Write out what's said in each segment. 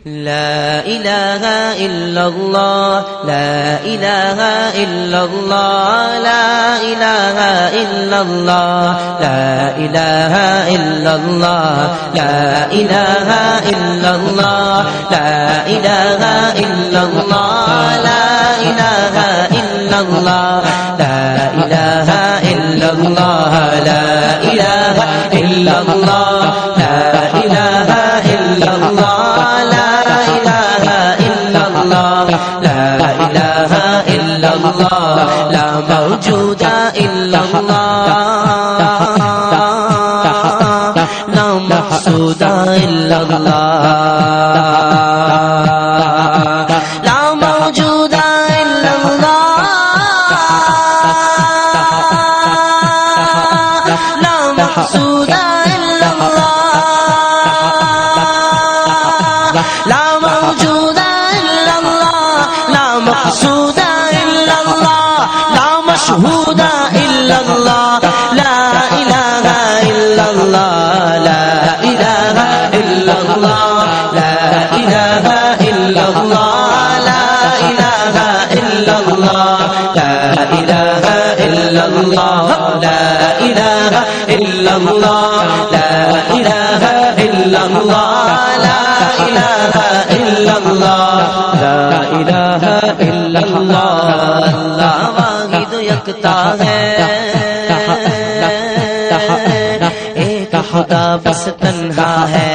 لا إله إلا الله لا إله إلا الله لا إله إلا الله لا إله إلا الله لا إله إلا الله لا إله إلا الله لا إله إلا الله لا إله إلا الله لا إله إلا الله لا إله إلا الله لا إله إلا الله لا موجود إلا الله لا مقصود إلا الله لا موجود إلا الله لا مقصود إلا الله لا موجود مقصود إلا الله لا مشهود إلا الله لا إله إلا الله لا إله إلا الله لا إله إلا الله لا إله إلا الله لا إله إلا الله لا إله إلا الله لا إله إلا الله لا إله إلا الله لا إله إلا الله अल्लाह वाहिद यकता है एक खुदा बस तन्हा है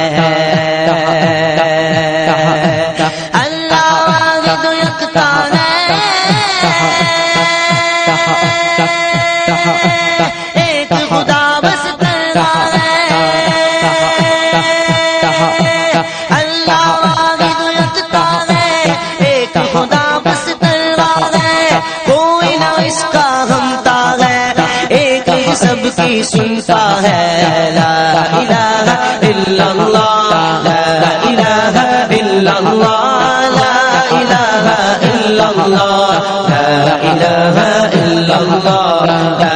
अल्लाह वाहिद यकता है एक खुदा बस तन्हा है अल्लाह वाहिद यकता है एक खुदा सबकी सुनता है ला इलाहा इल्लल्लाह ला इलाहा इल्लल्लाह ला इलाहा इल्लल्लाह ला इलाहा इल्लल्लाह ला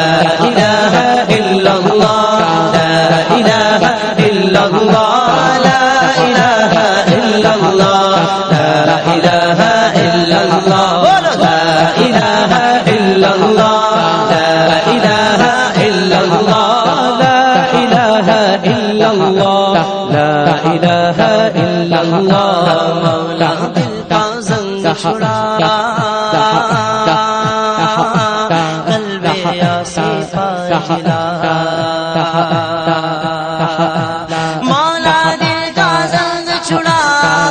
इलाहा इल्लल्लाह ला इलाहा इल्लल्लाह ला इलाहा इल्लल्लाह ला इलाहा इल्लल्लाह ला इलाहा इल्लल्लाह لا إله إلا الله मौला दिल का जंग छुड़ा कल्बे आसिफा जिला मौला दिल का जंग छुड़ा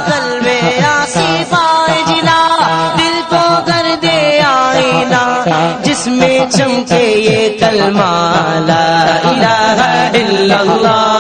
कल्बे आसिफा जिला दिल को कर दे आईना जिसमें चमके ये कलमा ला इलाहा इल्लल्लाह